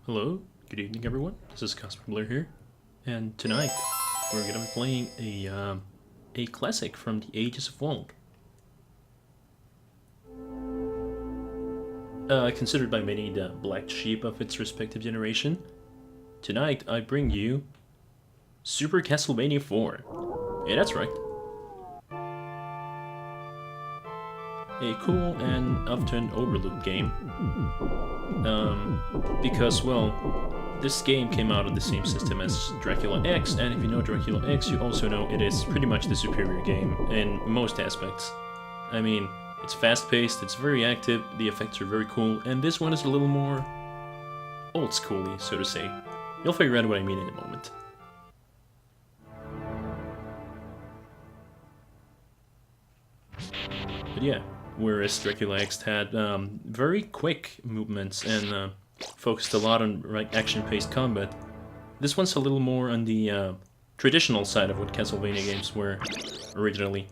Hello, good evening everyone. This is Castlevania here, and tonight we're gonna be playing a classic from the ages of old. Considered by many the black sheep of its respective generation. Tonight I bring you Super Castlevania IV. Yeah, that's right. A cool and often overlooked game. Because, well, this game came out on the same system as Dracula X, and if you know Dracula X, you also know it is pretty much the superior game in most aspects. I mean, it's fast-paced, it's very active, the effects are very cool, and this one is a little more old-schooly, so to say. You'll figure out what I mean in a moment. But yeah, whereas Dracula X had very quick movements and focused a lot on action-paced combat, this one's a little more on the traditional side of what Castlevania games were originally.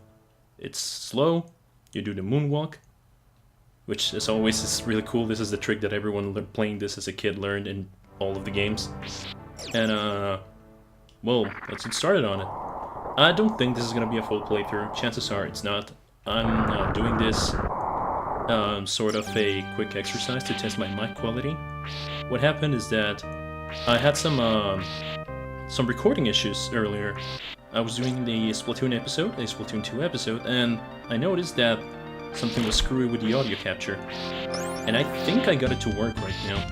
It's slow, you do the moonwalk, which as always is really cool. This is the trick that everyone playing this as a kid learned in all of the games. And well, let's get started on it. I don't think this is gonna be a full playthrough, chances are it's not. I'm doing this sort of a quick exercise to test my mic quality. What happened is that I had some recording issues earlier. I was doing the Splatoon episode, a Splatoon 2 episode, and I noticed that something was screwy with the audio capture. And I think I got it to work right now.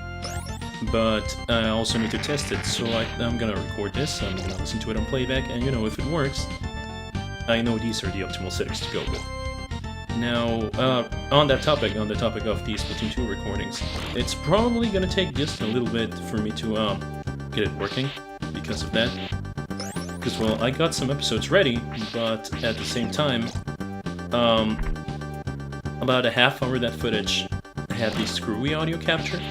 But I also need to test it, so I'm gonna record this, I'm gonna listen to it on playback, and you know, if it works, I know these are the optimal settings to go with. Now, on the topic of the Splatoon 2 recordings, it's probably gonna take just a little bit for me to get it working because of that. Because, well, I got some episodes ready, but at the same time, about a half hour of that footage had the screwy audio capture,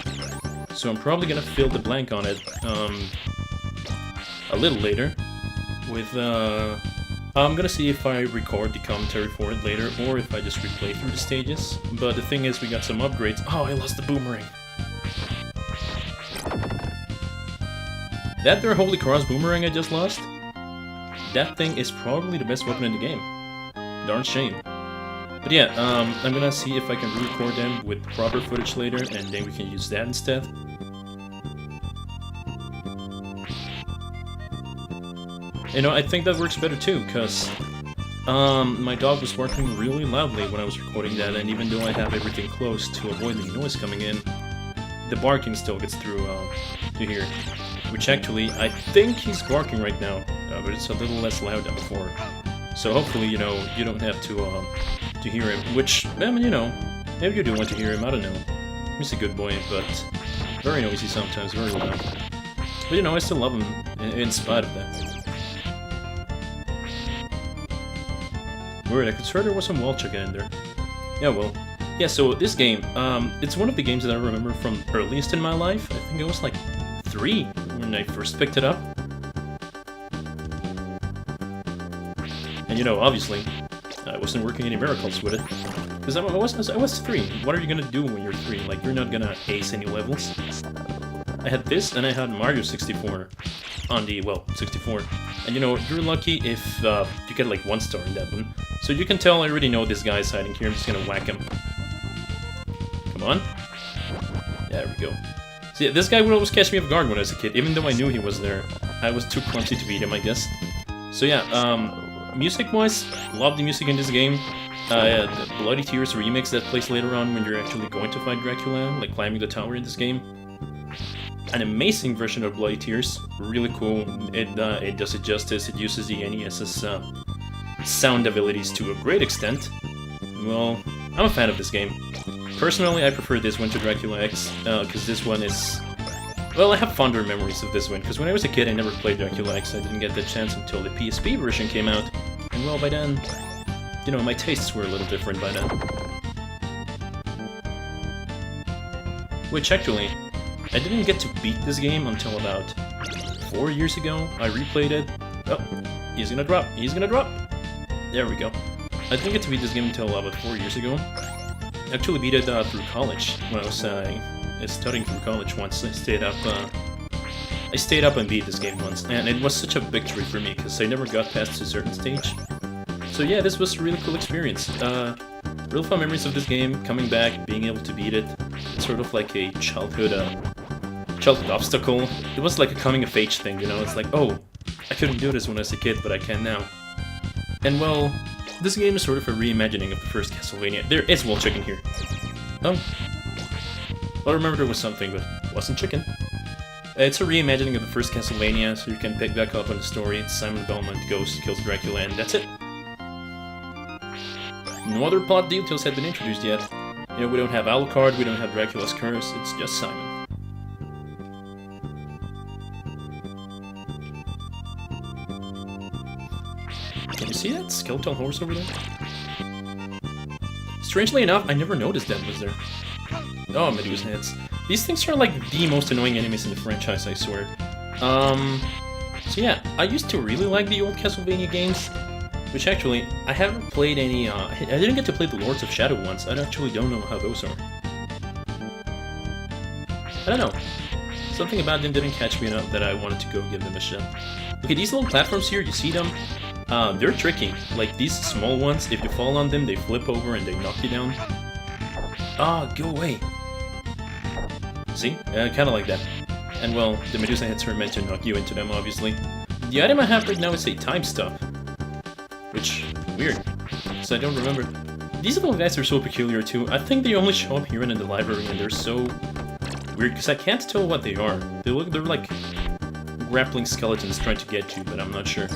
so I'm probably gonna fill the blank on it a little later with I'm gonna see if I record the commentary for it later, or if I just replay through the stages. But the thing is, we got some upgrades. Oh, I lost the boomerang. That there Holy Cross boomerang I just lost? That thing is probably the best weapon in the game. Darn shame. But yeah, I'm gonna see if I can re-record them with proper footage later, and then we can use that instead. You know, I think that works better too, because my dog was barking really loudly when I was recording that, and even though I have everything close to avoid any noise coming in, the barking still gets through to here. Which actually, I think he's barking right now, but it's a little less loud than before. So hopefully, you know, you don't have to hear him, which, I mean, you know, maybe you do want to hear him, I don't know. He's a good boy, but very noisy sometimes, very loud. But you know, I still love him, in spite of that. Weird, I could swear there was some wall chicken in there. Yeah, well. Yeah, so this game, it's one of the games that I remember from earliest in my life. I think I was like 3 when I first picked it up. And you know, obviously, I wasn't working any miracles with it. Because I was 3. What are you gonna do when you're 3? Like, you're not gonna ace any levels. I had this, and I had Mario 64 on the, well, 64. And you know, you're lucky if you get like 1 star in that one. So you can tell I already know this guy's hiding here, I'm just gonna whack him. Come on. There we go. See, this guy would always catch me off guard when I was a kid, even though I knew he was there. I was too clumsy to beat him, I guess. So yeah, music-wise, love the music in this game. The Bloody Tears remix that plays later on when you're actually going to fight Dracula, like climbing the tower in this game. An amazing version of Bloody Tears, really cool. It does it justice. It uses the NES's sound abilities to a great extent. Well, I'm a fan of this game. Personally, I prefer this one to Dracula X, because this one is... Well, I have fonder memories of this one, because when I was a kid I never played Dracula X. I didn't get the chance until the PSP version came out. And well, by then, you know, my tastes were a little different by then. Which actually, I didn't get to beat this game until about 4 years ago. I replayed it. Oh, he's gonna drop. He's gonna drop. There we go. I didn't get to beat this game until about 4 years ago. I actually beat it through college when I was studying for college once. I stayed up and beat this game once, and it was such a victory for me because I never got past a certain stage. So yeah, this was a really cool experience. Real fun memories of this game, coming back, being able to beat it. It's sort of like a childhood obstacle. It was like a coming of age thing, you know? It's like, oh, I couldn't do this when I was a kid, but I can now. And well, this game is sort of a reimagining of the first Castlevania. There is wall chicken here. Oh. Well, I remember there was something, but it wasn't chicken. It's a reimagining of the first Castlevania, so you can pick back up on the story. It's Simon Belmont, Ghost, kills Dracula, and that's it. No other plot details had been introduced yet. You know, we don't have Alucard, we don't have Dracula's curse, it's just Simon. Can you see that skeletal horse over there? Strangely enough, I never noticed that was there. Oh, Medusa heads. These things are like the most annoying enemies in the franchise, I swear. So yeah, I used to really like the old Castlevania games, which actually, I haven't played any, I didn't get to play the Lords of Shadow ones. I actually don't know how those are. I don't know. Something about them didn't catch me enough that I wanted to go give them a shot. Okay, these little platforms here, you see them? They're tricky. Like, these small ones, if you fall on them, they flip over and they knock you down. Ah, go away. See? Kinda like that. And well, the Medusa heads are meant to knock you into them, obviously. The item I have right now is a time stop. Which, weird, because I don't remember. These little guys are so peculiar too. I think they only show up here and in the library, and they're so weird, because I can't tell what they are. They're like grappling skeletons trying to get you, but I'm not sure.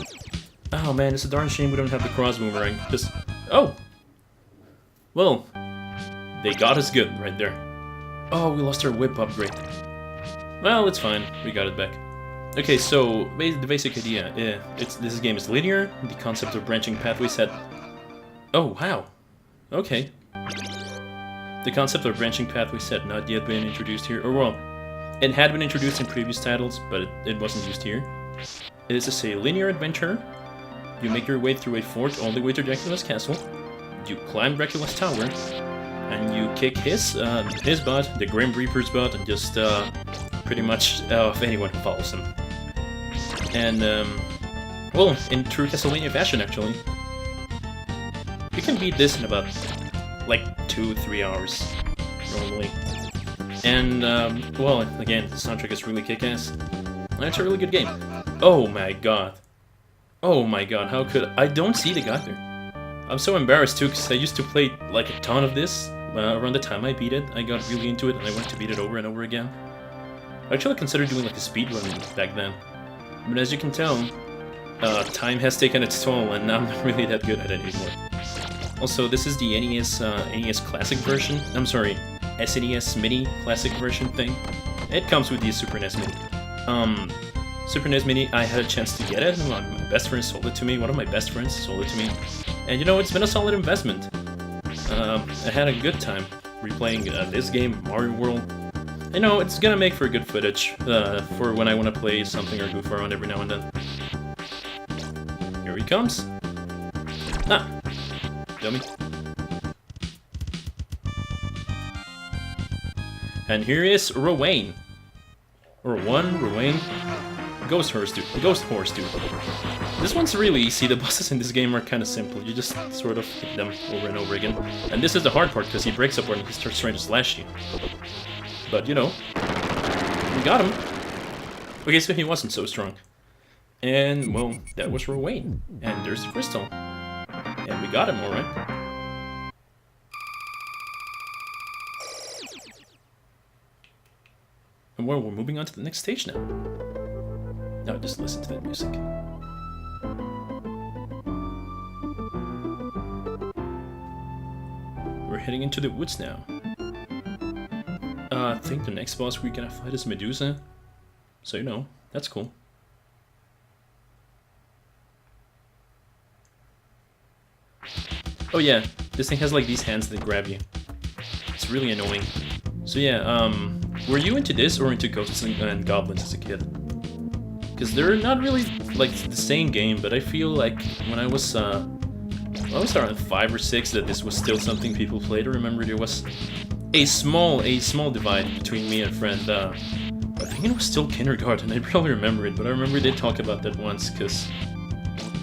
Oh man, it's a darn shame we don't have the cross boomerang. Just, oh! Well, they got us good right there. Oh, we lost our whip upgrade. Well, it's fine, we got it back. Okay, so the basic idea, this game is linear. The concept of branching pathways had... Oh, wow. Okay. The concept of branching pathways had not yet been introduced here, or well, it had been introduced in previous titles, but it wasn't used here. This is a linear adventure. You make your way through a fort all the way to Dracula's castle. You climb Dracula's tower, and you kick his butt, the Grim Reaper's butt, and just pretty much anyone who follows him. And, well, in true Castlevania fashion, actually, you can beat this in about, like, 2-3 hours, normally. And, well, again, the soundtrack is really kick-ass. And it's a really good game. Oh my god. Oh my god, how could I don't see the guy there. I'm so embarrassed, too, because I used to play, like, a ton of this. Around the time I beat it, I got really into it, and I wanted to beat it over and over again. I actually considered doing, like, a speedrun back then. But as you can tell, time has taken its toll, and I'm not really that good at it anymore. Also, this is the NES Classic version. I'm sorry, SNES Mini Classic version thing. It comes with the Super NES Mini. Super NES Mini, I had a chance to get it. My best friend sold it to me. One of my best friends sold it to me. And you know, it's been a solid investment. I had a good time replaying this game, Mario World. You know, it's gonna make for good footage for when I want to play something or goof around every now and then. Here he comes. Ah, dummy. And here is Rowain. Or Rowain. Ghost Horse Dude. This one's really easy. The bosses in this game are kind of simple. You just sort of hit them over and over again. And this is the hard part because he breaks up when he starts trying to slash you. But, you know, we got him. Okay, so he wasn't so strong. And, well, that was Rowain. And there's the crystal. And we got him, alright. And well, we're moving on to the next stage now. Now just listen to that music. We're heading into the woods now. I think the next boss we're gonna fight is Medusa. So, you know, that's cool. Oh yeah, this thing has like these hands that grab you. It's really annoying. So yeah, were you into this or into Ghosts and Goblins as a kid? Because they're not really like the same game, but I feel like when I was around 5 or 6 that this was still something people played. I remember there was a small divide between me and a friend. I think it was still kindergarten. I probably remember it, but I remember they talked about that once because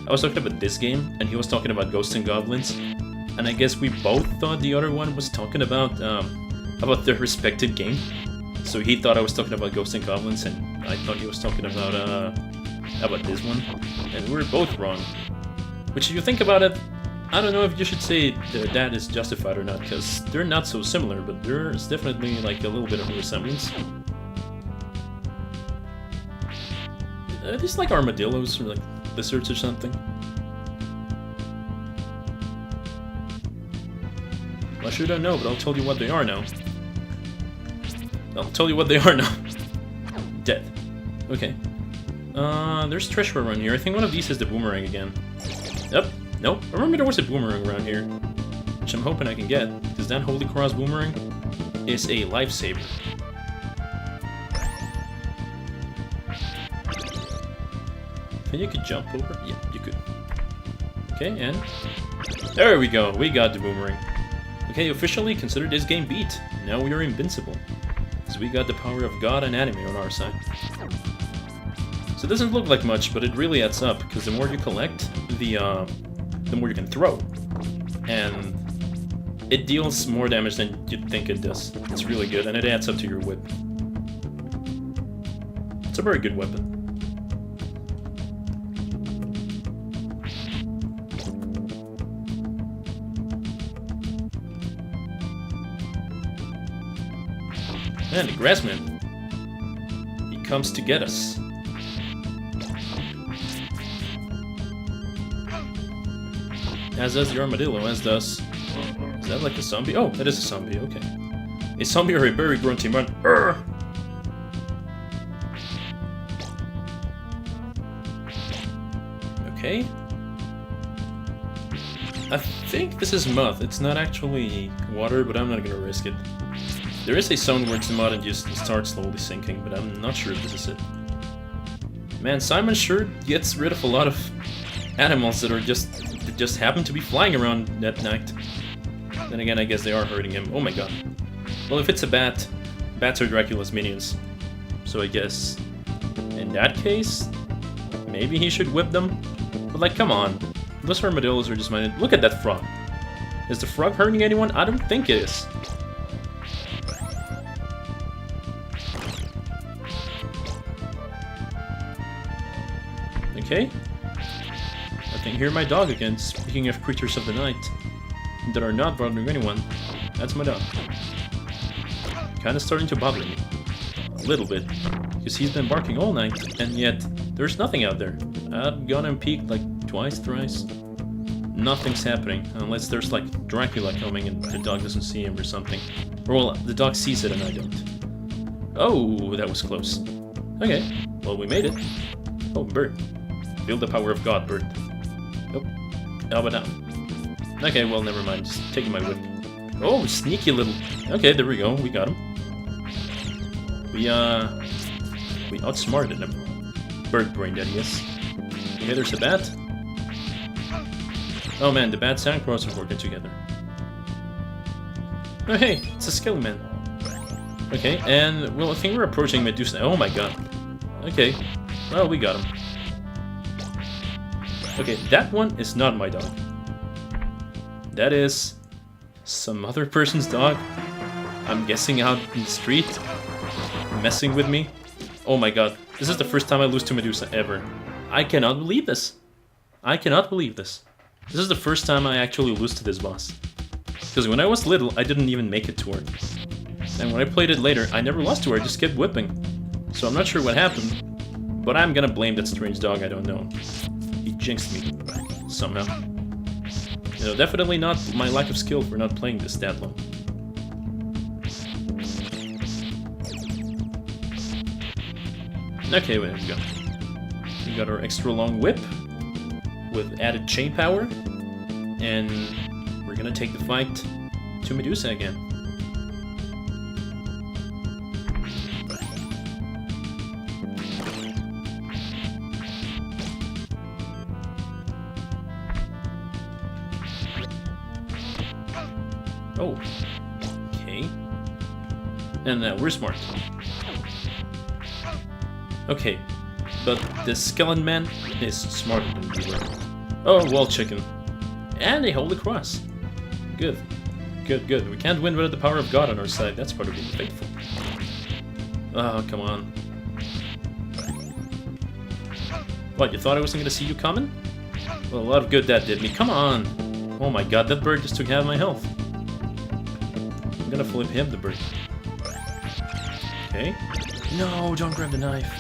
I was talking about this game and he was talking about Ghosts and Goblins, and I guess we both thought the other one was talking about their respective game. So he thought I was talking about Ghosts and Goblins, and I thought he was talking about this one, and we were both wrong. Which, if you think about it, I don't know if you should say that is justified or not, because they're not so similar, but there's definitely like a little bit of a resemblance. Are these like armadillos or like lizards or something? Well, I sure don't know, but I'll tell you what they are now. I'll tell you what they are now. Dead. Okay. There's treasure around here. I think one of these is the boomerang again. Yep. Nope. I remember there was a boomerang around here, which I'm hoping I can get, because that Holy Cross boomerang is a lifesaver. Think you could jump over? Yeah, you could. Okay, and there we go. We got the boomerang. Okay, officially consider this game beat. Now we are invincible, because we got the power of God and anime on our side. So it doesn't look like much, but it really adds up, because the more you collect, the more you can throw. And it deals more damage than you'd think it does. It's really good, and it adds up to your whip. It's a very good weapon. Man, the Grassman. He comes to get us. As does the armadillo, as does... Is that like a zombie? Oh, that is a zombie, okay. A zombie or a berry grunty man. Okay. I think this is mud. It's not actually water, but I'm not gonna risk it. There is a zone where it's mud and just starts slowly sinking, but I'm not sure if this is it. Man, Simon sure gets rid of a lot of animals that just happen to be flying around that night. Then again, I guess they are hurting him. Oh my god. Well, if it's a bat, bats are Dracula's minions. So I guess, in that case, maybe he should whip them? But like, come on. Those armadillos are just mine. Look at that frog. Is the frog hurting anyone? I don't think it is. Okay. I can hear my dog again. Speaking of creatures of the night that are not bothering anyone, that's my dog. Kinda starting to bother me. A little bit. Because he's been barking all night, and yet there's nothing out there. I've gone and peeked like twice, thrice. Nothing's happening, unless there's like Dracula coming and the dog doesn't see him or something. Or well, the dog sees it and I don't. Oh, that was close. Okay, well we made it. Oh, bird. Feel the power of God, bird. Nope. How about now? Okay, well, never mind. Just taking my whip. Oh, sneaky little... Okay, there we go. We got him. We outsmarted him. Bird brain, that he is. Okay, there's a bat. Oh man, the bats and crows are working together. Oh hey, it's a skelly man. Okay, and, well, I think we're approaching Medusa. Oh my god. Okay, well, we got him. Okay, that one is not my dog. That is some other person's dog. I'm guessing out in the street, messing with me. Oh my god, this is the first time I lose to Medusa ever. I cannot believe this. I cannot believe this. This is the first time I actually lose to this boss. Because when I was little, I didn't even make it to her. And when I played it later, I never lost to her, I just kept whipping. So I'm not sure what happened, but I'm gonna blame that strange dog, I don't know. He jinxed me, somehow. You know, definitely not my lack of skill for not playing this that long. Okay, there we go. We got our extra long whip with added chain power, and we're gonna take the fight to Medusa again. Oh, okay. And we're smart. Okay, but the skeleton man is smarter than we were. Oh, wall chicken. And a holy cross. Good. Good, good. We can't win without the power of God on our side. That's part of being faithful. Oh, come on. What, you thought I wasn't gonna see you coming? Well, a lot of good that did me. Come on! Oh my god, that bird just took half my health. I'm gonna flip him, the bird. Okay. No, don't grab the knife.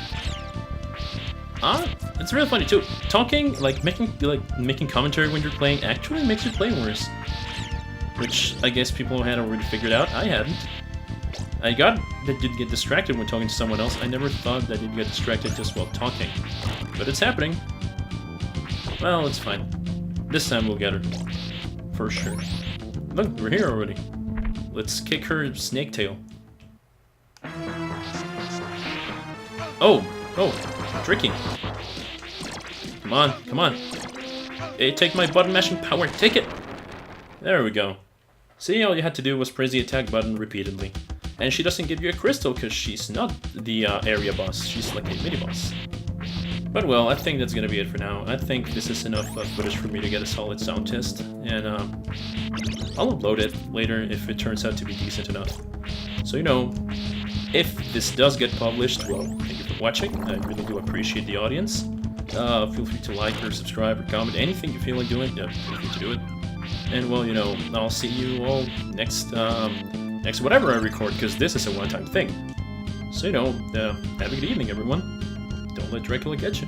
It's really funny too. Talking, making commentary when you're playing actually makes you play worse. Which I guess people had already figured out. I hadn't. I got that you'd get distracted when talking to someone else. I never thought that you'd get distracted just while talking. But it's happening. Well, it's fine. This time we'll get her. For sure. Look, we're here already. Let's kick her snake tail. Oh! Oh! Tricking! Come on, come on! Hey, take my button mashing power, take it! There we go. See, all you had to do was press the attack button repeatedly. And she doesn't give you a crystal because she's not the area boss, she's like a mini-boss. But well, I think that's gonna be it for now. I think this is enough footage for me to get a solid sound test, and I'll upload it later if it turns out to be decent enough. So you know, if this does get published, well, thank you for watching. I really do appreciate the audience. Feel free to like or subscribe or comment, anything you feel like doing, feel free to do it. And well, you know, I'll see you all next whatever I record, because this is a one-time thing. So you know, have a good evening, everyone. Don't let Dracula get you.